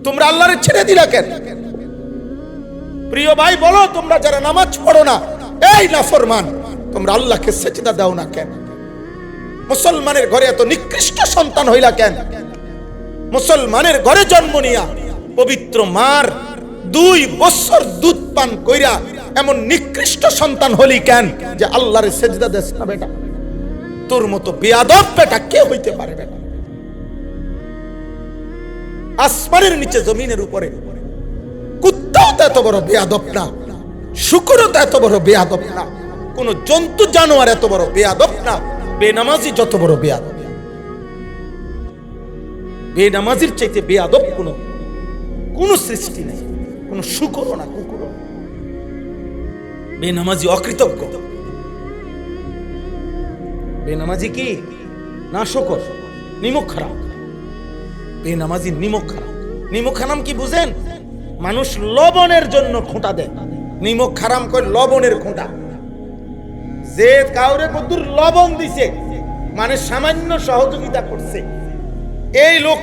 তোমরা আল্লাহরে ছেড়ে দিলা কেন? প্রিয় ভাই বলো, তোমরা যারা নামাজ পড়ো না, এই নাফরমান, তোমরা আল্লাহকে সেজদা দাও না কেন? মুসলমানের ঘরে এত নিকৃষ্ট সন্তান হইলা কেন? মুসলমানের ঘরে জন্ম নিয়া পবিত্র মার 2 বছর দুধ পান কইরা এমন নিকৃষ্ট সন্তান হলি কেন যে আল্লাহরে সেজদা দেস না? বেটা, তোর মতো বেয়াদব বেটা কে হইতে পারে? বেটা, আসমানের নিচে জমিনের উপরে কুত্তাও তো এত বড় বেয়াদব না, শুকরও তো এত বড় বেয়াদব না, কোন জন্তু জানোয়ার এত বড় বেয়াদব না। বেনামাজি যত বড় বেয়াদব, বেনামাজির চাইতে বেয়াদব কোন সৃষ্টি নেই, কোন শুকরও না, কুকুরও। বেনামাজি অকৃতজ্ঞ, বেনামাজি কি না শুকর, নিমক খারাপ। বেনামাজি নিমক খারাপ। নিমক হারাম কি বুঝেন? মানুষ লবণের জন্য খোঁটা দেয়, নিমক হারাম করে লবণের খোঁটা। যে কাউরে কদ্দুর লবণ দিছে মানে সামান্য সহযোগিতা করছে, এই লোক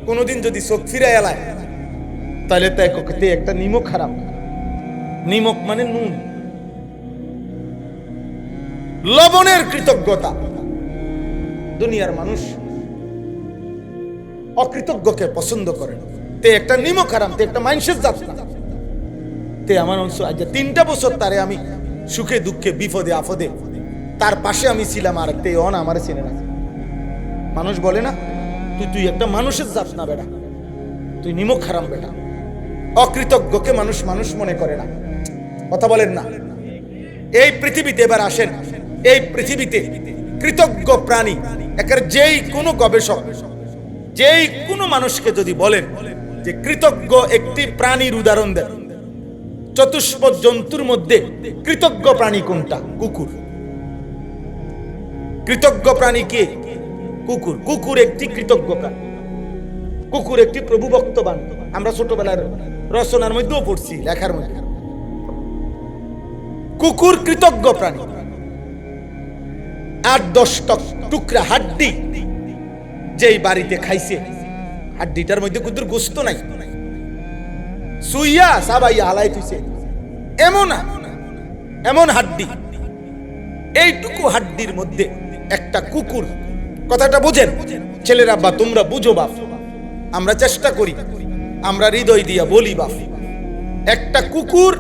কোনদিন যদি চোখ ফিরায় এলায় তাহলে তাই একটা নিমক হারাম। নিমক মানে নুন, লবণের কৃতজ্ঞতা। দুনিয়ার মানুষ অকৃতজ্ঞকে পছন্দ করে, তে একটা নিমক হারাম, তে একটা মানুষের জাত না। তে আমার অংশ আজ 3টা বছর তারে আমি সুখে দুঃখে বিপদে আপদে তার পাশে আমি ছিলাম, আর তে অন আমার চেনে না। মানুষ বলে না, তুই একটা মানুষের জাত না বেটা, তুই নিমক হারাম বেটা। অকৃতজ্ঞকে মানুষ মানুষ মনে করে না। কথা বলেন না? এই পৃথিবীতে এবার আসেন, এই পৃথিবীতে কৃতজ্ঞ প্রাণী একের যেই কোনো গবেষক, যেই কোনো মানুষকে যদি বলেন যে কৃতজ্ঞ একটি প্রাণীর উদাহরণ দেন, চতুষ্পদ জন্তুর মধ্যে কৃতজ্ঞ প্রাণী কোনটা? কুকুর। কৃতজ্ঞ প্রাণী কে? কুকুর। কুকুর একটি কৃতজ্ঞ প্রাণী, কুকুর একটি প্রভুভক্তবান। আমরা ছোটবেলার রচনার মধ্যেও পড়ছি, লেখার মধ্যে কুকুর কৃতজ্ঞ প্রাণী। 8-10 টুকরা হাড্ডি যেই বাড়িতে খাইছে, হাড্ডিটার মধ্যে কুকুর গোস্ত নাই, সুইয়া সাবাইয়া হালাই তুইছে, এমন হাড্ডি। এইটুকু হাড্ডির মধ্যে একটা কুকুর, কথাটা বুঝেন ছেলেরা, বা তোমরা বুঝো বাপ, আমরা চেষ্টা করি, আমরা হৃদয় দিয়া বলি বাপ, একটা কুকুর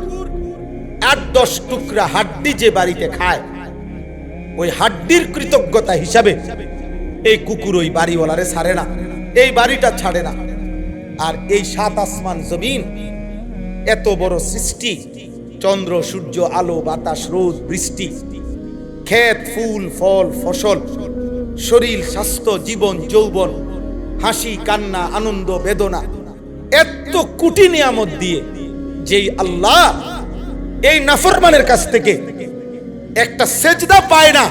8-10 টুকরা হাড্ডি যে বাড়িতে খায়, ওই হাড্ডির কৃতজ্ঞতা হিসাবে এই কুকুর ওই বাড়িওয়ালারে ছাড়ে না, এই বাড়িটা ছাড়ে না। আর এই 7 আসমান জমিন, এত বড় সৃষ্টি, চন্দ্র সূর্য আলো বাতাস রোদ বৃষ্টি, ক্ষেত ফুল ফল ফসল, শরীর স্বাস্থ্য জীবন যৌবন, হাসি কান্না আনন্দ বেদনা, এত কোটি নিয়ামত দিয়ে যেই আল্লাহ এই নাফরমানের কাছ থেকে একটা সেজদা পায় না,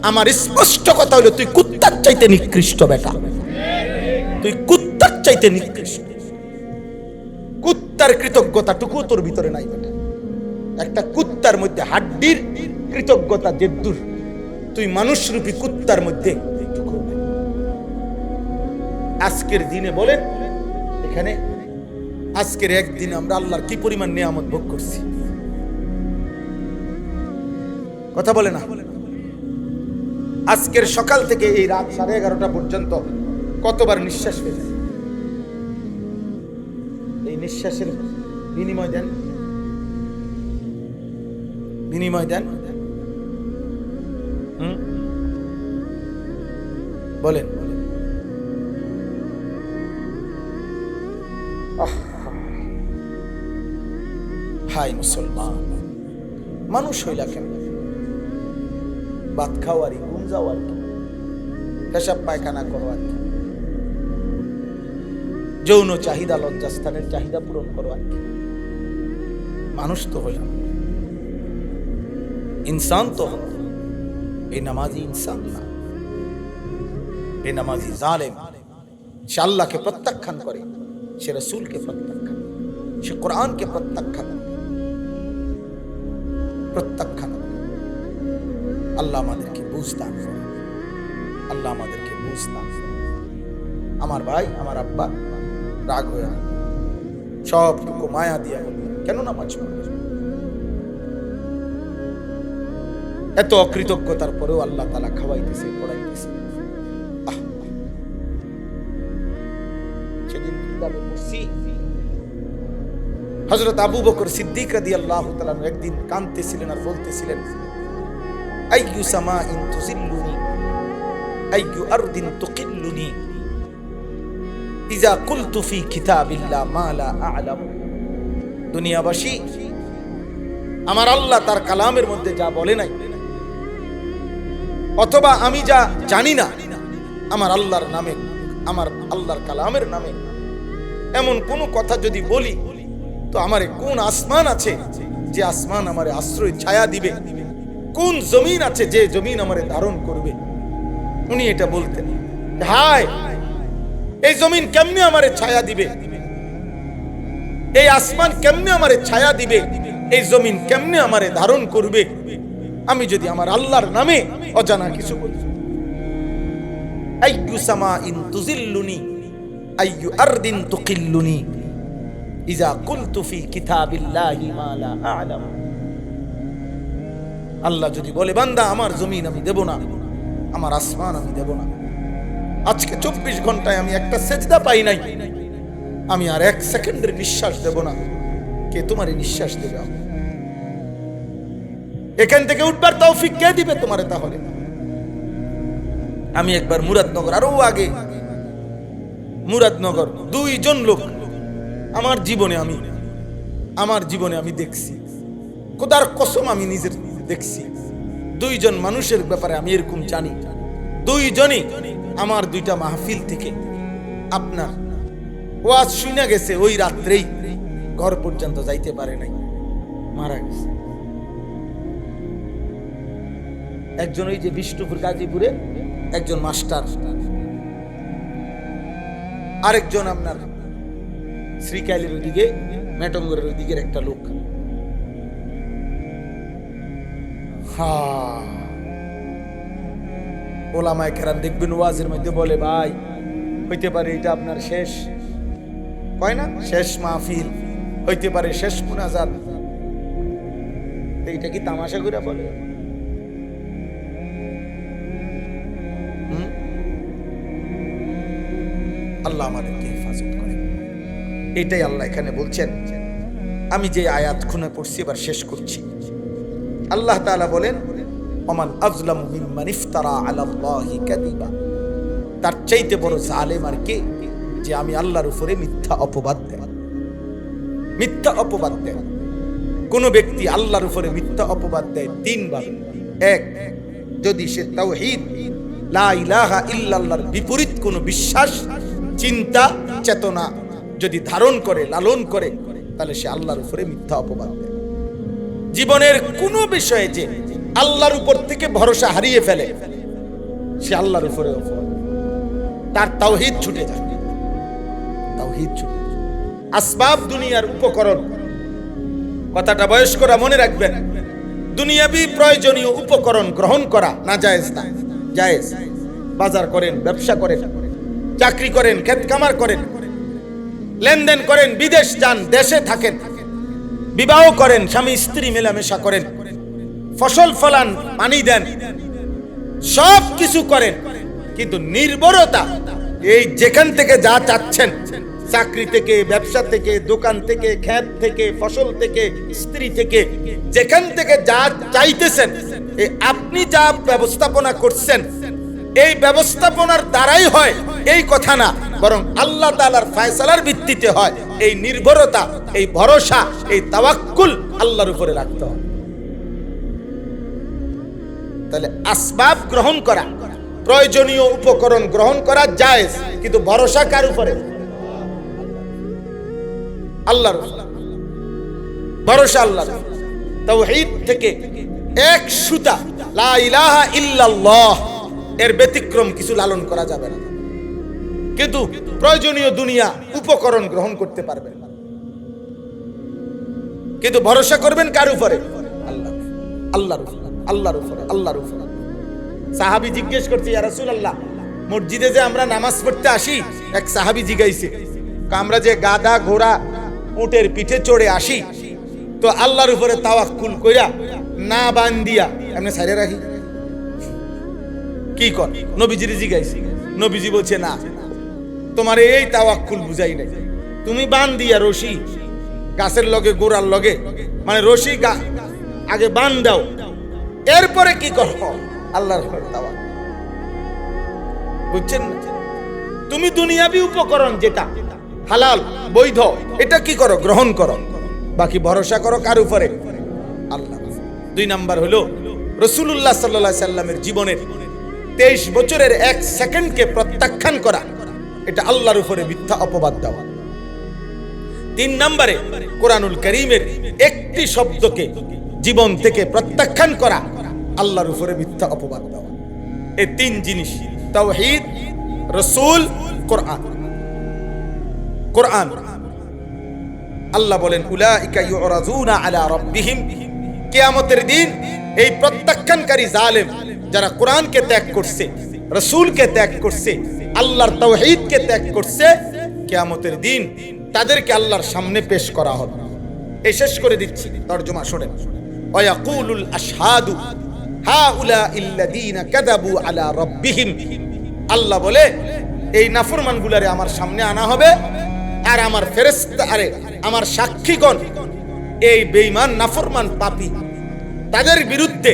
আমার স্পষ্ট কথা হলো তুই কুত্তার চাইতে নিকৃষ্ট বেটা, তুই কুত্তার চাইতে নিকৃষ্ট। কুত্তার কৃতজ্ঞতাটুকু তোর ভিতরে নাই বেটা। একটা কুত্তার মধ্যে হাড্ডির কৃতজ্ঞতা যে দূর, তুই মানুষরূপী কুত্তার মধ্যে। আজকের দিনে বলেন এখানে, আজকের একদিনে আমরা আল্লাহর কি পরিমাণ নিয়ামত ভোগ করছি, কথা বলে না? আজকের সকাল থেকে এই রাত 11:30 পর্যন্ত কতবার নিঃশ্বাস ফেলে, এই নিঃশ্বাসের বিনিময় দেন, বিনিময় দেন, বলেন। হাই মুসলমান, মানুষ হইলা কেন? ভাত খাও আর ঘুম যাও আর কি, পেশাব পায়খানা করো আর কি, যৌন চাহিদা লজ্জাস্থানের চাহিদা পূরণ করো আর কি। মানুষ তো হইলাম, ইনসান তো হল। বেনামাজি ইনসান না, বেনামাজি জালেম। সে আল্লাহকে প্রত্যাখ্যান করে, সে রাসূলকে প্রত্যাখ্যান, সে কোরআনকে প্রত্যাখ্যান। আল্লাহ আমাদেরকে বুঝ দান করুন, আল্লাহ আমাদেরকে বুঝ দান করুন। আমার ভাই, আমার আব্বা রাগ হয়ে সবটুকু মায়া দিয়া বলবে, কেন নামাজ পড়বে? এত অকৃতজ্ঞতার পরেও আল্লাহ তাআলা খাওয়াইতেছে, পড়াইতেছে। সেদিন কিভাবে পড়ছি, হযরত আবু বকর সিদ্দিক রাদিয়াল্লাহু তাআলা একদিন কাঁদতেছিলেন আর বলতেছিলেন, আইয়ু সামাইন তুযিল্লুনি আইয়ু আরদিন তুকিল্লুনি ইযা কুলতু ফি কিতাবিল্লাহ মা লা আ'লাম। দুনিয়াবাসী, আমার আল্লাহ তার কালামের মধ্যে যা বলে নাই, অথবা আমি যা জানি না, আমার আল্লাহর নামে, আমার আল্লাহর কালামের নামে এমন কোন কথা যদি বলি, তো আমারে কোন আসমান আছে যে আসমান আমারে আশ্রয় ছায়া দিবে? কোন জমিন আছে যে জমিন আমারে ধারণ করবে? উনি এটা বলতেন, হায় এই জমিন কেমনে আমারে ছায়া দিবে, এই আসমান কেমনে আমারে ছায়া দিবে, এই জমিন কেমনে আমারে ধারণ করবে আমি যদি আমার আল্লাহর নামে অজানা কিছু বলি। আইয়ু সামাইন তুযিল্লুনি আইয়ু আরদিন তুকিল্লুনি ইযা কুলতু ফি কিতাবিল্লাহি মা লা আ'লাম। আল্লাহ যদি বলে, বান্দা আমার জমিন আমি দেব না, আমার আসমান আমি দেব না, আজকে 24 ঘন্টায় আমি একটা সেজদা পাই নাই, আমি আর 1 সেকেন্ডের নিঃশ্বাস দেব না, কে তোমার নিঃশ্বাস দেবে? এখান থেকে উঠবার তৌফিক কে দিবে তোমারে? তাহলে আমি একবার মুরাদনগর, আরো আগে মুরাদনগর, 2 জন লোক আমার জীবনে আমি দেখছি, খোদার কসম আমি নিজের দেখছি, 2 জন মানুষের ব্যাপারে আমি এরকম জানি, 2 জনই আমার 2টা মাহফিল থেকে আপনার ওয়াজ শুনে গেছে, ওই রাত্রেই ঘর পর্যন্ত যাইতে পারে নাই, মারা গেছে। একজন ওই যে বিষ্ণুপুর গাজীপুরে একজন মাস্টার, আরেকজন আপনার শ্রীকাইলের ওইদিকে মেটঙ্গরের ওইদিকের একটা লোক। ওলামায়ে কেরাম দেখবেন ওয়াজের মধ্যে বলে, ভাই হইতে পারে এটা আপনার শেষ, কয় না, শেষ মাহফিল, হইতে পারে শেষ মুনাজাত। এইটা কি তামাশা করে বলে? আল্লাহ আমাদেরকে হেফাজত করে। এটাই আল্লাহ এখানে বলছেন। আমি যে আয়াত খুনে পড়ছি এবার শেষ করছি। আল্লাহ তাআলা বলেন, ওমান আযলামু মিম্মান ইফতারা আলাল্লাহি কাযিবা। তার চাইতে বড় জালেম আর কে, যে আমি আল্লাহর উপরে মিথ্যা অপবাদ দেয়। মিথ্যা অপবাদ দেয় কোন ব্যক্তি আল্লাহর উপরে মিথ্যা অপবাদ দেয় 3 বার। 1, যদি সে তাওহীদ লা ইলাহা ইল্লাল্লাহর বিপরীত কোন বিশ্বাস, চিন্তা, চেতনা যদি ধারণ করে, লালন করে, তাহলে সে আল্লাহর উপরে মিথ্যা অপবাদ দেয়। জীবনের কোন বিষয়ে যে আল্লাহর উপর থেকে ভরসা হারিয়ে ফেলে, সে আল্লাহর উপরে অপবাদ, তার তাওহীদ ছুটে যায়। তাওহীদ ছুটে যায়। আসবাব দুনিয়ার উপকরণ, কথাটা বয়স্করা মনে রাখবেন। দুনিয়াবি প্রয়োজনীয় উপকরণ গ্রহণ করা না জায়েজ না, জায়েজ। বাজার করেন, ব্যবসা করেন, চাকরি করেন, ক্ষেত কামার করেন, লেনদেন করেন, বিদেশ যান, দেশে থাকেন, বিবাহ করেন, স্বামী স্ত্রী মেলামেশা করেন, ফসল ফলান, পানি দেন, সব কিছু করেন, কিন্তু নির্ভরতা, এই যেখান থেকে যা চাচ্ছেন, চাকরি থেকে, ব্যবসা থেকে, দোকান থেকে, ক্ষেত থেকে, ফসল থেকে, স্ত্রী থেকে, যেখান থেকে যা চাইতেছেন, এই আপনি যা ব্যবস্থাপনা করছেন, এই ব্যবস্থাপনার দ্বারাই হয় এই কথা না, বরং আল্লাহ তাআলার ফয়সালার ভিত্তিতে হয়। এই নির্ভরতা, এই ভরসা, এই তাওয়াক্কুল আল্লাহর উপরে রাখতে হবে। তাহলে আসবাব গ্রহণ করা, প্রয়োজনীয় উপকরণ গ্রহণ করা জায়েজ, কিন্তু ভরসা কার উপরে? আল্লাহর উপরে। ভরসা আল্লাহর। তাওহীদ থেকে 1 সুতা লা ইলাহা ইল্লাল্লাহ এর ব্যতিক্রম কিছু লালন করা যাবে না, কিন্তু প্রয়োজনীয় দুনিয়া উপকরণ গ্রহণ করতে পারবেন না। কিন্তু ভরসা করবেন কার উপরে? আল্লাহ, আল্লাহর উপরে, আল্লাহর উপরে, আল্লাহর উপরে। সাহাবী জিজ্ঞেস করছে, ইয়া রাসূলুল্লাহ, মসজিদে যে আমরা নামাজ পড়তে আসি, এক সাহাবী জিজ্ঞাসা, আমরা যে গাধা ঘোড়া উটের পিঠে চড়ে আসি, তো আল্লাহর উপরে তাওয়াক্কুল কইরা না বান্দিয়া এমনি ছাইরে রাখি? কি কর? নবীজির জিগাইছি, নবীজি বলছে না, তোমার এই তাওয়াক্কুল বুঝাই নাই। তুমি বান্দিয়া রশি গাছের লগে, গোড়ার লগে, মানে রশি আগে বান দাও, এরপরে কি করো? আল্লাহর উপরে তাওয়াক্কুল। বুঝছেন? তুমি দুনিয়াবি উপকরণ যেটা হালাল বৈধ, এটা কি করো? গ্রহণ করো। বাকি ভরসা করো কার উপরে? আল্লাহ। 2 নাম্বার হলো রাসূলুল্লাহ সাল্লাল্লাহু আলাইহি সাল্লামের জীবনের 23 বছরের 1 সেকেন্ডকে প্রত্যাখ্যান করা, এটা আল্লাহর উপরে মিথ্যা অপবাদ দেওয়া। 3 নম্বরে কোরআনুল কারীমের একটি শব্দকে জীবন থেকে প্রত্যাখ্যান করা, আল্লাহর উপরে মিথ্যা অপবাদ দেওয়া। এই 3 জিনিস, তাওহীদ, রাসূল, কোরআন। কোরআন আল্লাহ বলেন উলাইকা ইউরাজুনা আলা রাব্বিহিম, কিয়ামতের দিন এই প্রত্যাখ্যানকারী জালেম যারা কোরআনকে ত্যাগ করছে, রাসূলকে ত্যাগ করছে, আল্লাহর তাওহীদকে ত্যাগ করছে, কিয়ামতের দিন তাদেরকে আল্লাহর সামনে পেশ করা হবে। এই শেষ করে দিচ্ছি, তরজমা শুনেন। ওয়ায়াকুলুল আশহাদু হাউলাইল্লাযীনা কাযাবু আলা রাব্বিহিম, আল্লাহ বলে এই নাফরমানগুলারে আমার সামনে আনা হবে, আর আমার ফেরেশতা, আরে আমার সাক্ষীগণ এই বেঈমান নাফরমান পাপী, তাদের বিরুদ্ধে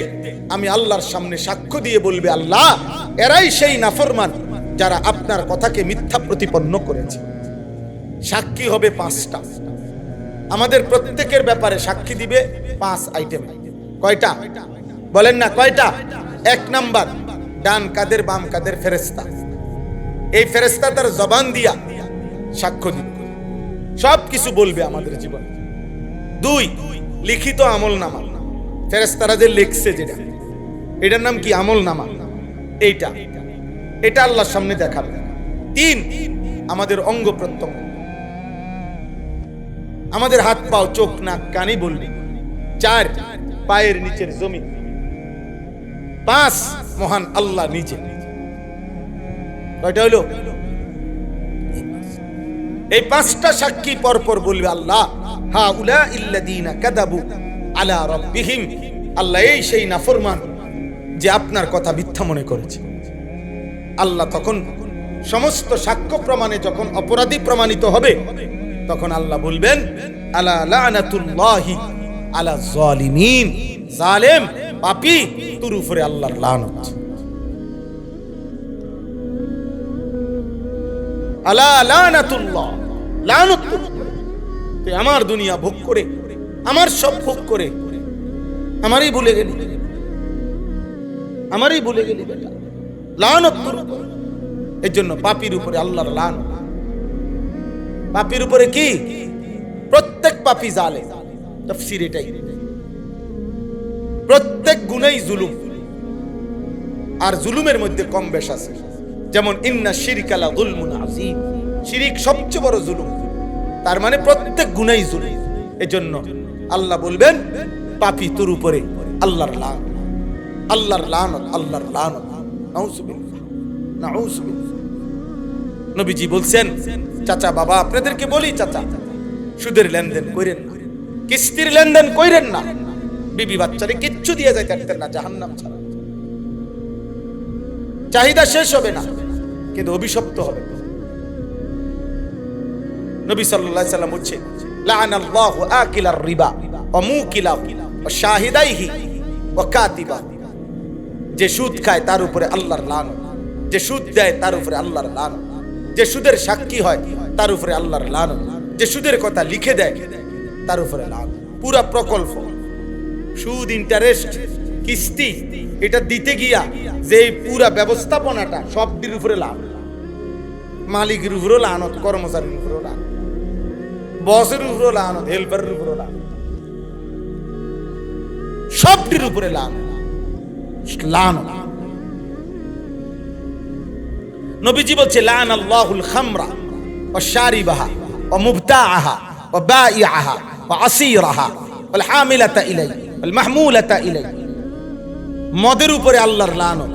আমি আল্লাহর সামনে সাক্ষ্য দিয়ে বলবে, আল্লাহ এরাই সেই নাফরমান যারা আপনার কথাকে মিথ্যা প্রতিপন্ন করেছে। সাক্ষী হবে 5টা। আমাদের প্রত্যেকের ব্যাপারে সাক্ষী দিবে 5 আইটেম। কয়টা বলেন না? কয়টা? 1 নাম্বার, ডান কাদের বাম কাদের ফেরেশতা। এই ফেরেশতা তার জবান দিয়া সাক্ষ্য দিবে, সব কিছু বলবে আমাদের জীবনে। 2, লিখিত আমল নামা, ফেরেশতারা যে লিখছে যেটা, এটার নাম কি? আমল নামা। এটা আল্লাহর সামনে দেখাবে। 3, আমাদের অঙ্গ প্রত্যঙ্গ, আমাদের হাত পাও চোখ নাক কানই বলবে। 4, পায়ের নিচের জমি। 5, মহান আল্লাহ নিজে। কয়টা হলো? এই 5টা সাক্ষী পরপর বলবে আল্লাহ হাউলাইল্লাযীনা কাযাবু আলা রাব্বিহিম, আল্লাহ এই সেই নাফরমান যে আপনার কথা মিথ্যা মনে করেছে। আল্লাহ তখন সমস্ত সাক্ষ্য প্রমাণে যখন অপরাধী প্রমাণিত হবে, তখন আল্লাহ বলবেন আলা লানাতুল্লাহি আলা যালিমিন, জালেম পাপী তোর উপরে আল্লাহর লানত। আলা লানাতুল্লাহ, লানত। তুই আমার দুনিয়া ভোগ করে, আমার সব ভোগ করে আমারই ভুলে গেলি, আমারই ভুলে গেলি বেটা, লানত তোর উপরে। এই জন্য পাপীর উপরে আল্লাহর লানত। পাপীর উপরে কি? প্রত্যেক পাপী জালেম। তাফসীর এটাই, প্রত্যেক গুনাহই জুলুম, আর জুলুমের মধ্যে কম বেশ আছে। যেমন ইন্না শিরকা লা যুলমুন আযীম, শিরিক সবচেয়ে বড় জুলুম, তার মানে প্রত্যেক গুনাহই জুলুম। এজন্য আল্লাহ বলবেন পাপী তোর উপরে আল্লাহর লানত, আল্লাহর লানত, আল্লাহর লানত। নাউযুবিল্লাহ, নাউযুবিল্লাহ। নবীজি বলছেন, চাচা বাবা আপনাদেরকে বলি, চাচা সুদের লেনদেন কইরেন না, কিস্তির লেনদেন কইরেন না, বিবি বাচ্চারে কিচ্ছু দিয়ে যাইতে পারতেন না, জাহান্নাম ছাড়া। চাহিদা শেষ হবে না, কিন্তু অভিশপ্ত হবে। নবী সাল্লাল্লাহু আলাইহি সাল্লাম বলছেন লাআনাল্লাহু আকিলার রিবা ওয়া মুকিলাহু ওয়া শাহিদাইহি ওয়া কাতিবাহু, যে সুদ খায় তার উপরে আল্লাহর লানত, যে সুদ দেয় তার উপরে আল্লাহর লানত, যে সুদের সাক্ষী হয় তার উপরে আল্লাহর লানত, যে সুদের কথা লিখে দেয় তার উপরে লানত। পুরা প্রকল্প, সুদ, ইন্টারেস্ট, কিস্তি, এটা দিতে গিয়া যে পুরা ব্যবস্থাপনাটা সবটির উপরে লানত। মালিকের উপরেও লানত, কর্মচারীর উপরেও লানত, বসের উপরেও লানত, হেল্পারের উপরেও লানত, সবটির উপরে লানত। নবীজি বলছে লানাল্লাহুল খামরা ওয়া শারিবাহা ওয়া মুবতাআহা ওয়া বাইআহা ওয়া আসীরাহা ওয়াল হামিলাতা ইলাই ওয়াল মাহমুলাতা ইলাই। মদের উপরে আল্লাহর লানত,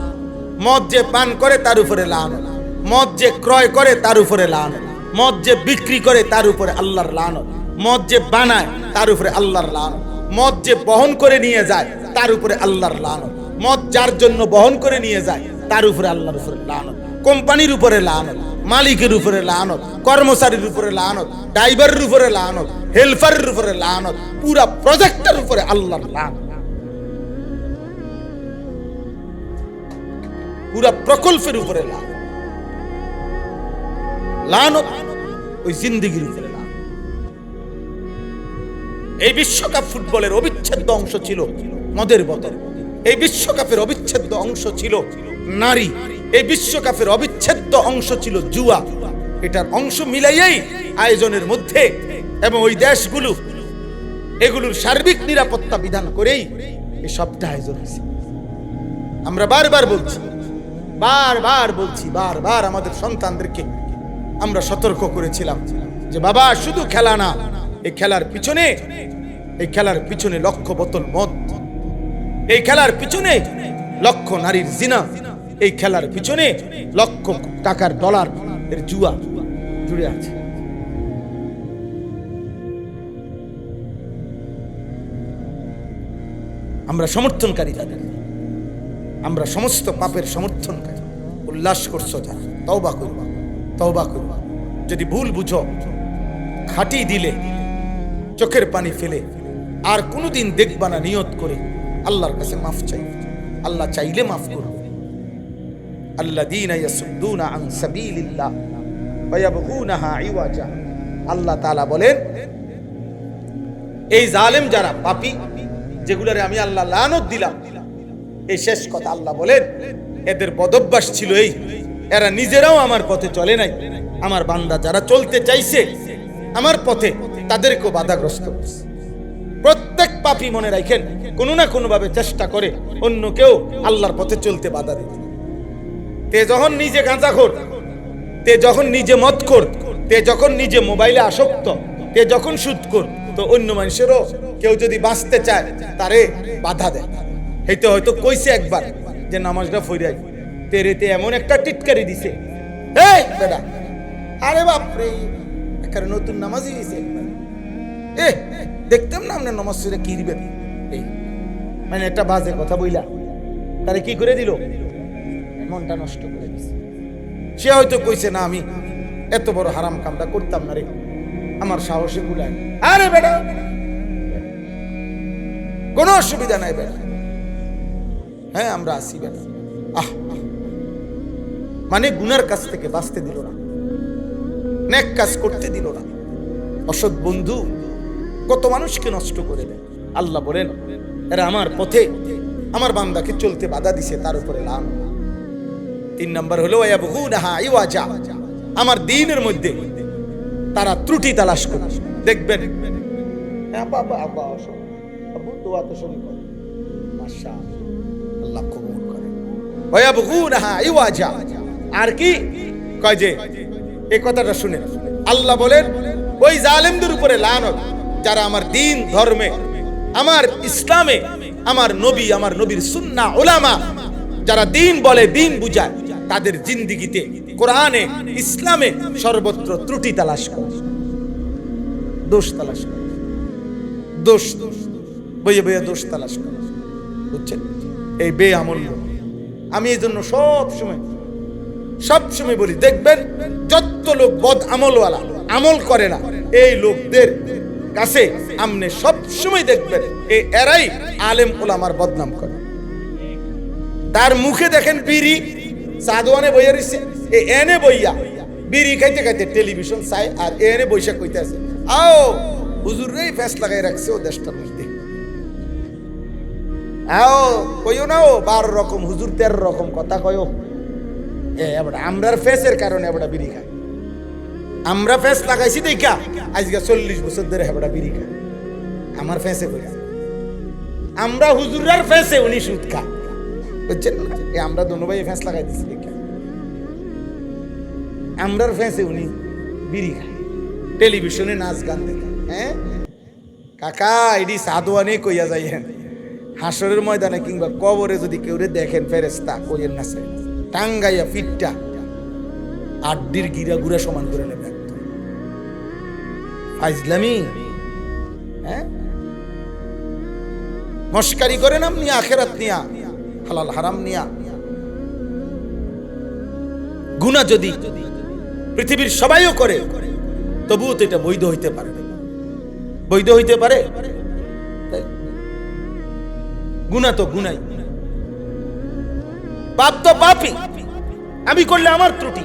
মদ যে পান করে তার উপরে লানত, মদ যে ক্রয় করে তার উপরে লানত, মদ যে বিক্রি করে তার উপরে আল্লাহর লানত, মদ যে বানায় তার উপরে আল্লাহর লানত, মদ যে বহন করে নিয়ে যায় তার উপরে আল্লাহর লানত, মদ যার জন্য বহন করে নিয়ে যায় তার উপরে আল্লাহর উপরে লানত, কোম্পানির উপরে লানত, মালিকের উপরে লানত, কর্মচারীর উপরে লানত, ড্রাইভারের উপরে লানত, হেল্পারের উপরে লানত, পুরা প্রজেক্টের উপরে আল্লাহর লানত, পুরা প্রকল্পের উপরে লানত, লানত ওই জিন্দেগির উপরে লানত। এই বিশ্বকাপ ফুটবলের অবিচ্ছেদ্য অংশ ছিল মদের বোতল, এই বিশ্বকাপের অবিচ্ছেদ্য অংশ ছিল নারী, এই বিশ্বকাপের অবিচ্ছেদ্য অংশ ছিল জুয়া। এটার অংশ মিলাইয়াই আয়োজনের মধ্যে এবং ওই দেশগুলো এগুলোর সার্বিক নিরাপত্তা বিধান করেই এই সবটা আয়োজন হয়েছে। আমরা বারবার বলছি, বারবার আমাদের সন্তানদেরকে আমরা সতর্ক করেছিলাম যে বাবা শুধু খেলা না, এই খেলার পিছনে লক্ষ বোতল মদ, এই খেলার পিছনে লক্ষ নারীর জিনা, এই খেলার পিছনে লক্ষ টাকার ডলার এর জুয়া জুড়ে আছে। আমরা সমর্থনকারী তাদের, আমরা সমস্ত পাপের সমর্থনকারী। উল্লাস করছো যারা, তওবা করবা। যদি ভুল বুঝো, খাঁটি দিলে চোখের পানি ফেলে আর কোনোদিন দেখবা না, নিয়ত করে আল্লাহর কাছে মাফ চাই, আল্লাহ চাইলে মাফ করবে। আল্লাযীনা ইয়াসুদ্দুনা আন সাবিলিল্লাহ ওয়া ইয়াবগুনাহা ইওয়াজা। আল্লাহ তাআলা বলেন, এই জালেম যারা, পাপী, যেগুলোরে আমি আল্লাহ লানত দিলাম, এই শেষ কথা আল্লাহ বলেন এদের বদভ্যাস ছিল এই, এরা নিজেরাও আমার পথে চলে নাই, আমার বান্দা যারা চলতে চাইছে আমার পথে তাদেরকেও বাধাগ্রস্ত করছে। প্রত্যেক পাপী মনে রাখেন কোনো না কোনো ভাবে চেষ্টা করে অন্য কেউ আল্লাহর পথে চলতে বাধা দিতে। তে যখন নিজে গাঁজাখোর, তে যখন নিজে মদখোর, তে যখন নিজে মোবাইলে আসক্ত, তে যখন সুদখোর, তো অন্য মানুষেরও কেউ যদি বাঁচতে চায় তারে বাধা দেয়। এইতো হয়তো কইছে একবার যে নামাজটা ফইরাই, তেরেতে এমন একটা টিটকারি দিছে, এই বেটা, আরে বাপরে, এখানে নতুন নামাজই দিছে, দেখতাম না আপনার নামাজ ফিরে কি দিবেন, এই মানে একটা বাজে কথা বইলা তারে কি করে দিল, মনটা নষ্ট করে দিছে। সে হয়তো কইছে না আমি এত বড় হারাম কামটা করতাম না রে, আমার সাহসে কুলায়। আরে বেটা, কোনো অসুবিধা নাই বেটা, হ্যাঁ আমরা আসি বেটা। মানে গুনার কাছ থেকে বাঁচতে দিল না, নেক কাজ করতে দিল না। অসৎ বন্ধু কত মানুষকে নষ্ট করে দেয়। আল্লাহ বলেন এরা আমার পথে আমার বান্দাকে চলতে বাধা দিছে, তার উপরে লান। 3 নাম্বার হলো ইয়াবগুনাহা ইওয়াজা, আমার দ্বীনের মধ্যে তারা ত্রুটি তালাশ করে। দেখবেন বাবা আবু দোয়া তো শুনি করে, মাশাআল্লাহ, আল্লাহ কবুল করে। ইয়াবগুনাহা ইওয়াজা, আর কি কয় যে এই কথাটা শুনে আল্লাহ বলেন ওই জালেমদের উপরে লানত যারা আমার দ্বীন ধর্মে, আমার ইসলামে, আমার নবী, আমার নবীর সুন্নাহ, উলামা যারা দ্বীন বলে, দ্বীন বুঝায়, তাদের জিন্দেগিতে কোরআনে ইসলামে সর্বত্র ত্রুটি তালাশ করে, দোষ তালাশ করে, দোষ বইয়ে বইয়ে দোষ তালাশ করে, বুঝছেন? এই বেআমল। আমি এই জন্য সবসময় বলি, দেখবেন যত লোক বদ আমলওয়ালা, আমল করে না, এই লোকদের কাছে আমনে সবসময় দেখবেন এরাই আলেম ওলামার বদনাম করে। তার মুখে দেখেন বিড়ি, সাদওয়ানে বইয়া রইছে, এনে বইয়া বিড়ি খাইতে খাইতে টেলিভিশন চাই, আর এনে বৈশা কইতে আছে আও হুজুর রে ফেস লাগাই রাখছে ও দেশটার মধ্যে, আও কইও না ও 12 রকম হুজুর 13 রকম কথা কয়ও। আমরার ফেসের কারণে এবড়া বিড়ি খায়, আমরা ফেস লাগাইছি দেখা আজকে 40 বছর ধরে এবড়া বিড়ি খায়। আমার ফেসে কইয়া আমরা হুজুরার ফেসে উনি সুদ খায়, বুঝছেন না? আমরা দোনো ভাই ফেস লাগাই দিছি দেখা, আমরার ফেসে উনি বিড়ি খায়, টেলিভিশনে নাচ গান দেখে। হ্যাঁ কাকা, এডি সাদওয়ানে কইয়া যাই, হাসরের ময়দানে কিংবা কবরে যদি কেউ দেখেন ফেরেশতা কইয়ের নাচে টাঙ্গাইয়া পিঠটা আড্ডির গিরা গুড়া সমান করে নেবে। ফাইজলামি হ্যাঁ, মস্কারি করেন আপনি আখেরাত নিয়া, হালাল হারাম নিয়া। গুনাহ যদি পৃথিবীর সবাইও করে তবুও তো এটা বৈধ হইতে পারে না। বৈধ হইতে পারে? গুনাহ তো গুনাই, পাপ তো পাপই। আমি করলে আমার ত্রুটি,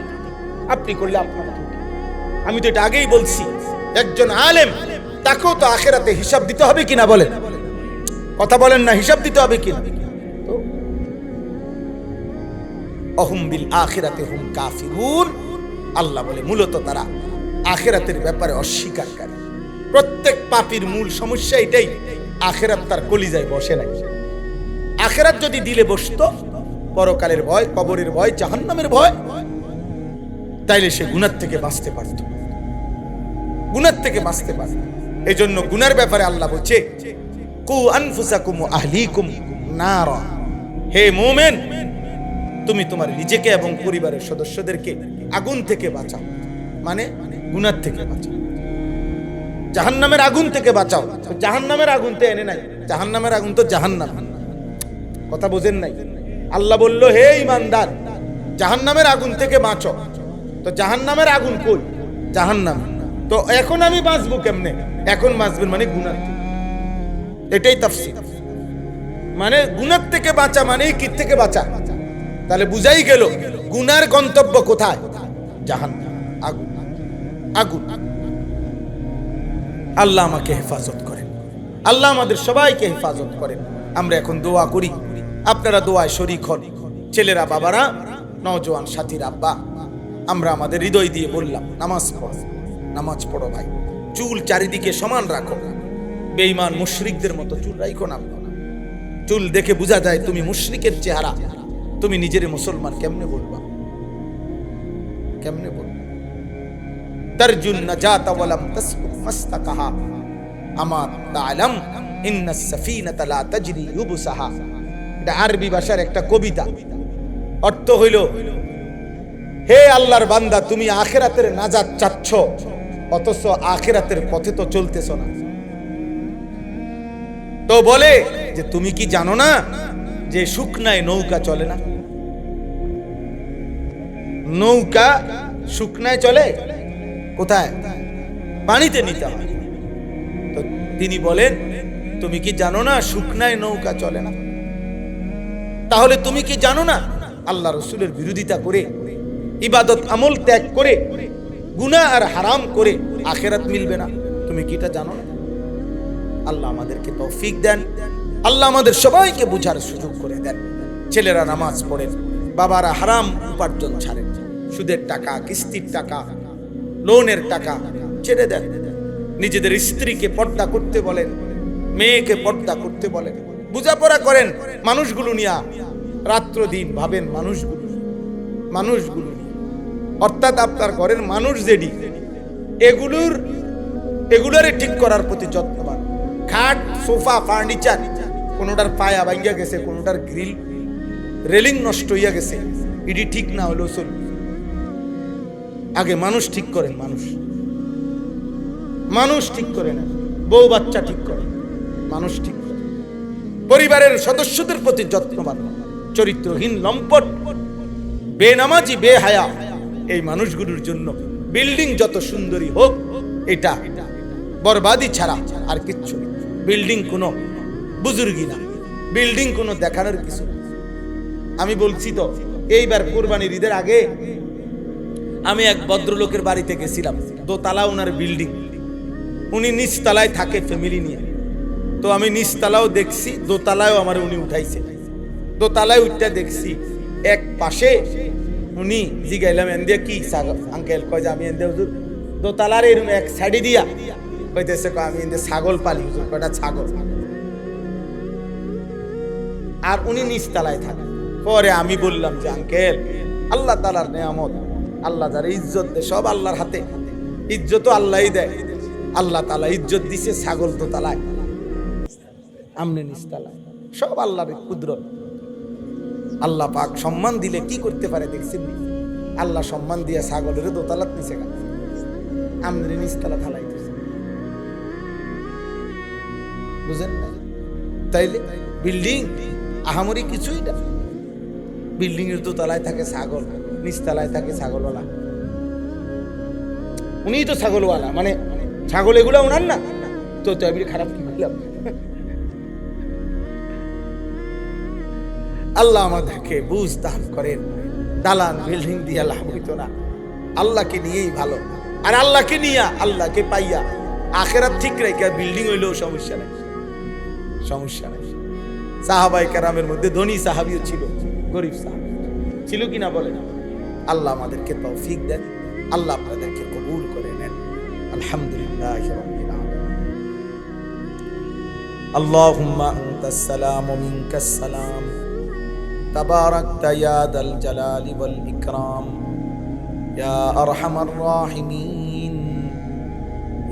আপনি করলে আপনার ত্রুটি। আমি তো এটা আগেই বলছি, একজন আলেম তাকেও তো আখেরাতে হিসাব দিতে হবে কিনা বলেন? কথা বলেন না, হিসাব দিতে হবে কিনা? তো অহুম বিল আখিরাতে হুম কাফিরুন, আল্লাহ বলে মূলত তারা আখিরাতের ব্যাপারে অস্বীকারী। প্রত্যেক পাপীর মূল সমস্যা এটাই, আখিরাত তার কলিজায় বসে নাই। আখিরাত যদি দিলে বসতো, পরকালের ভয়, কবরের ভয়, জাহান্নামের ভয়, তাইলে সে গুনাহ থেকে বাঁচতে পারত, গুনাহ থেকে বাঁচতে পারত। এই জন্য গুনার ব্যাপারে আল্লাহ বলছে কু আনফুসাকুম ওয়া আহলিকুম নারা, হে মুমিন তুমি তোমার নিজেকে এবং পরিবারের সদস্যদেরকে আগুন থেকে বাঁচাও। মানে গুনাহ থেকে বাঁচাও, জাহান্নামের আগুন থেকে বাঁচাও। জাহান্নামের আগুন তো এনে নাই, জাহান্নামের আগুন তো জাহান্নাম। কথা বোঝেন নাই? আল্লাহ বলল হে ঈমানদার, জাহান্নামের আগুন থেকে বাঁচো। তো জাহান্নামের আগুন কই? জাহান্নাম। তো এখন আমি বাঁচবো কেমনে? এখন বাঁচবেন মানে গুনাহ থেকে। এটাই তাফসীর। মানে গুনাহ থেকে বাঁচা মানে কি থেকে বাঁচা? তাহলে বুঝাই গেল গুনার গন্তব্য কোথায়? জাহান্নাম, আগুন, আগুন। আল্লাহ আমাকে হেফাজত করেন, আল্লাহ আমাদের সবাইকে হেফাজত করেন। আমরা এখন দোয়া করি, আপনারা দোয়ায় শরীক হন। ছেলেরা, বাবারা, নওজোয়ান সাথীর আব্বা, আমরা আমাদের হৃদয় দিয়ে বললাম নামাজ পড়ো, নামাজ পড়ো ভাই। চুল চারিদিকে সমান রাখো, বেঈমান মুশরিকদের মতো চুল রাখো না। চুল দেখে বোঝা যায় তুমি মুশরিকের চেহারা। তুমি নিজের মুসলমান কেমনে বলবা? কেমনে বলবা? তারজুন নাজাতা ওয়ালাম তাসকুত মাস্তাকাহা আমা তাআলাম ইন্নাস সাফিনাতা লা তাজরি ইউবসাহা। এটা আরবি ভাষার একটা কবিতা। অর্থ হইল, হে আল্লাহর বান্দা, তুমি আখিরাতের নাজাত চাচ্ছ, অথচ আখিরাতের পথে তো চলতেছ না। তো বলে যে তুমি কি জানো না যে শুকনায় নৌকা চলে না? নৌকা শুকনায় চলে কোথায়? পানিতে নিতে হয়। তো তিনি বলেন তুমি কি জানো না শুকনায় নৌকা চলে না? তাহলে তুমি কি জানো না আল্লাহ রসুলের বিরোধিতা করে, ইবাদত আমল ত্যাগ করে, গুনাহ আর হারাম করে আখিরাত মিলবে না? তুমি কি এটা জানো না? আল্লাহ আমাদেরকে তৌফিক দেন, আল্লাহ আমাদের সবাইকে বুঝার সুযোগ করে দেন। ছেলেরা নামাজ পড়েন, বাবারা হারাম উপার্জন ছাড়েন, সুদের টাকা, কিস্তির টাকা, লোনের টাকা ছেড়ে দেন। নিজেদের স্ত্রীকে পর্দা করতে বলেন, মেয়েকে পর্দা করতে বলেন, বুঝাপড়া করেন মানুষগুলো নিয়ে। রাত্র দিন ভাবেন মানুষগুলো নিয়ে, অর্থাৎ আপনার ঘরের মানুষ যেডি এগুলোরে ঠিক করার প্রতি যত্নবান। খাট, সোফা, ফার্নিচার, কোনোটার পায়া ভাঙ্গিয়া গেছে, কোনোটার গ্রিল রেলিং নষ্ট হইয়া গেছে, এটি ঠিক না হলেও চলবে। আগে মানুষ ঠিক করেন, মানুষ ঠিক করে না, বউ বাচ্চা ঠিক করে, মানুষ ঠিক করে। পরিবারের সদস্যদের প্রতি যত্নবান। চরিত্রহীন, লম্পট, বেনামাজি, বেহায়া এই মানুষগুলোর জন্য বিল্ডিং যত সুন্দরী হোক, এটা বরবাদি ছাড়া আর কিচ্ছু। বিল্ডিং কোনো বুজুর্গি না, বিল্ডিং কোনো দেখানোর কিছু। আমি বলছি তো, এইবার কোরবানির ঈদের আগে আমি এক ভদ্রলোকের বাড়িতে গেছিলাম। দোতলা ওনার বিল্ডিং, উনি নিচতলায় থাকে ফ্যামিলি নিয়ে। তো আমি নিচতলাও দেখছি, দোতলায়ও আমার উনি উঠাইছে। দোতলায় উঠটা দেখছি এক পাশে উনি জিগাইলাম এন্দে কি আঙ্কেল, কয় যে আমি এন্দে হুজুর দোতলার এরকম এক সাইডে দিয়া, কইতেছে আমি এন্দে ছাগল পালি হুজুর, কয়টা ছাগল। আর উনি নিচতলায় থাকে। পরে আমি বললাম যে আঙ্কেল, আল্লাহ তাআলার নেয়ামত, আল্লাহ যারা ইজ্জত দেয় সব আল্লাহর হাতে, ইজ্জত আল্লাহই দেয়। আল্লাহ তাআলা ইজ্জত দিছে ছাগল দোতলায়, আমনে নিচতলায়, সব আল্লাহর কুদরত। আল্লাহ পাক সম্মান দিলে কি করতে পারে দেখছেন? আল্লাহ সম্মান দিয়া ছাগলের দোতলাত নিচে গেল, আমনে নিচতলা থালাই দিছে। বুঝেন না? তাইলে বিল্ডিং আহামরি কিছুই না। বিল্ডিং এর দোতলায় থাকে ছাগল, নিচতলায় থাকে ছাগলওয়ালা। উনিই তো ছাগলওয়ালা, মানে ছাগল এগুলা ওনার না। তো আমি খারাপ কি বললাম? আল্লাহ আমাদেরকে বুঝ দান করেন। দালান বিল্ডিং দিয়া লাভ হইতো না, আল্লাহকে নিয়েই ভালো। আর আল্লাহকে নিয়া, আল্লাহকে পাইয়া আখেরাত ঠিক রেখে বিল্ডিং হইলেও সমস্যা নাই, সমস্যা নাই। সাহাবায়ে কেরামের মধ্যে ধনী সাহাবীও ছিল, গরিব সাহাবী ছিল কিনা বলেন? আল্লাহ আমাদেরকে তৌফিক দেন, আল্লাহ আপনাদেরকে কবুল করে নেন। আলহামদুলিল্লাহি রাব্বিল আলামিন। আল্লাহুম্মা আনতাস সালাম ওয়া মিনকাস সালাম, তাবারাকতা ইয়া দাল জালালি ওয়াল ইকরাম, ইয়া আরহামার রাহিমিন,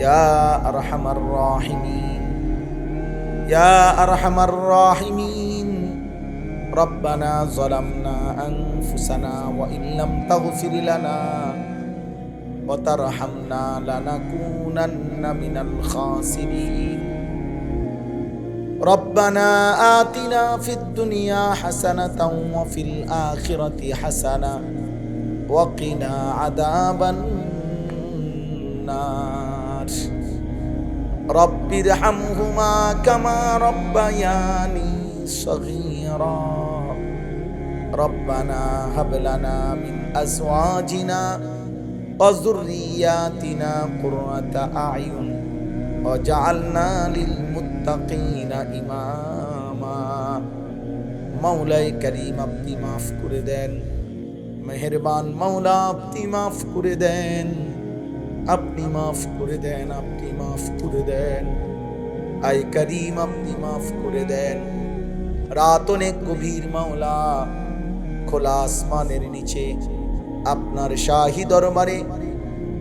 ইয়া আরহামার রাহিমিন, ইয়া আরহামার রাহিমিন। ربنا ظلمنا أنفسنا وإن لم تغفر لنا وترحمنا لنكونن من الخاسرين. ربنا آتنا في الدنيا حسنة وفي الآخرة حسنة وقنا عذاب النار. رب ارحمهما كما ربياني صغيرا. ربنا هب لنا من أزواجنا وذرياتنا قرة أعين وجعلنا للمتقين إماما. مولاي كريم আপনি মাফ করে দেন, মেহেরবান মাওলা আপনি মাফ করে দেন, আপনি মাফ করে দেন, আপনি মাফ করে দেন। আয় করিম আপনি মাফ করে দেন। রাত অনেক গভীর মাওলা, খোলা আসমানের নিচে আপনার শাহী দরবারে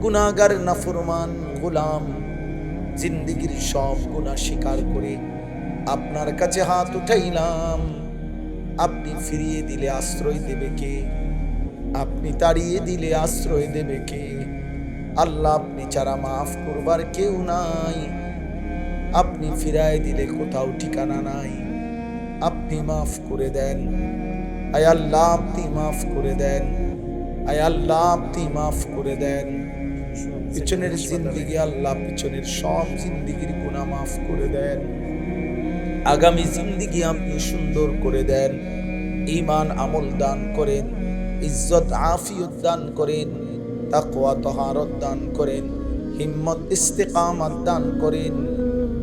গুনাহগার নাফরমান গোলাম জিন্দেগীর সব গুনাহ স্বীকার করে আপনার কাছে হাত উঠাইলাম। আপনি ফিরিয়ে দিলে আশ্রয় দেবে কে? আপনি তাড়িয়ে দিলে আশ্রয় দেবে কে? আল্লাহ আপনি ছাড়া মাফ করবার কেউ নাই। আপনি ফিরায় দিলে কোথাও ঠিকানা নাই। আপনি মাফ করে দেন, আয় আল্লাহ আপনি মাফ করে দেন, আয় আল্লাহ আপনি মাফ করে দেন। পিছনের জিন্দেগি আল্লাহ পিছনের সব জিন্দেগির গুনাহ মাফ করে দেন। আগামী জিন্দেগি আপনি সুন্দর করে দেন। ঈমান আমল দান করেন, ইজ্জত আফিয়ত দান করেন, তাকওয়া তাহারত দান করেন, হিম্মত ইস্তেকামত দান করেন,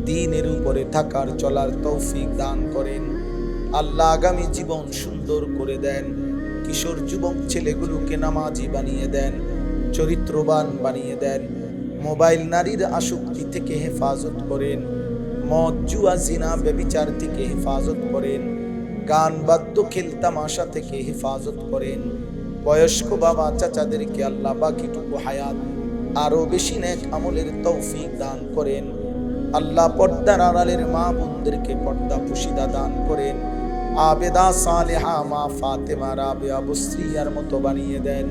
দ্বীনের উপরে থাকার চলার তৌফিক দান করেন। আল্লাহ আগামী জীবন সুন্দর করে দেন। কিশোর যুবক ছেলেগুলোকে নামাজি বানিয়ে দেন, চরিত্রবান বানিয়ে দেন। মোবাইল নারীর আসক্তি থেকে হেফাজত করেন, মদ জুয়া জিনা ব্যভিচার থেকে হেফাজত করেন, গান বাদ্য খেল তামাশা থেকে হেফাজত করেন। বয়স্ক বাবা চাচাদেরকে আল্লাহ বাকিটুকু হায়াত আরো বেশি নেক আমলের তৌফিক দান করেন। আল্লাহ পর্দার আড়ালের মা বোনদেরকে পর্দা পুশিদা দান করেন। আবেদা সালেহা মা ফাতেমা রাবেয়া বুসরিয়ার মতো বানিয়ে দেন।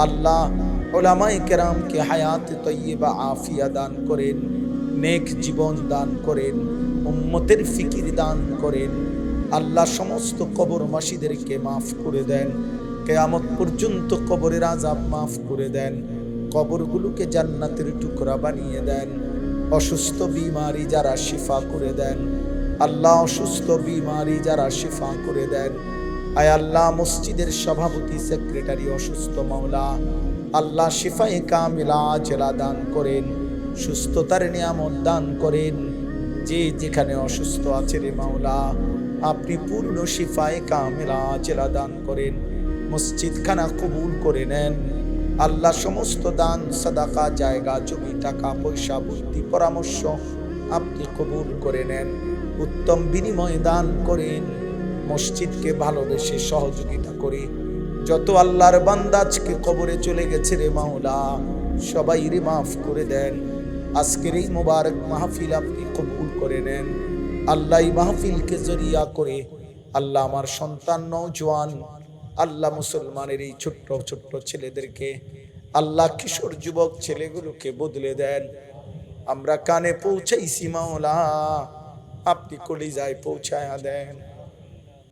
আল্লাহ উলামায়ে কেরামকে হায়াত তয়্যিবা আফিয়া দান করেন, নেক জীবন দান করেন, উম্মতের ফিকির দান করেন। আল্লাহ সমস্ত কবরবাসীদেরকে মাফ করে দেন। কিয়ামত পর্যন্ত কবরের আযাব মাফ করে দেন। কবরগুলোকে জান্নাতের টুকরা বানিয়ে দেন। অসুস্থ বিমারি যারা শিফা করে দেন। আল্লাহ অসুস্থ বিমারি যারা শিফা করে দেন। আয় আল্লাহ মসজিদের সভাপতি সেক্রেটারি অসুস্থ মাওলা, আল্লাহ শিফায়ে কামিলা আজলা দান করেন, সুস্থতার নিয়ামত দান করেন। যে যেখানে অসুস্থ আছে রে মাওলা, আপনি পূর্ণ শিফায়ে কামিলা আজলা দান করেন। মসজিদ খানা কবুল করে নেন। আল্লাহ সমস্ত দান সাদাকা জায়গা জমি টাকা পয়সা বুদ্ধি পরামর্শ আপনি কবুল করে নেন। উত্তম বিনিময় দান করেন। মসজিদকে ভালোবেসে সহযোগিতা করে যত আল্লাহর বান্দা আজকে কবরে চলে গেছে রে মাওলা, সবাই রে মাফ করে দেন। আজকের এই মোবারক মাহফিল আপনি কবুল করে নেন। আল্লাহ এই মাহফিলকে জরিয়া করে আল্লাহ আমার সন্তান নওজোয়ান আল্লাহ মুসলমানের এই ছোট্ট ছোট্ট ছেলেদেরকে আল্লাহ কিশোর যুবক ছেলেগুলোকে বদলে দেন। আমরা কানে পৌঁছাইছি মাওলা, আপনি কলিজায় পৌঁছায়া দেন।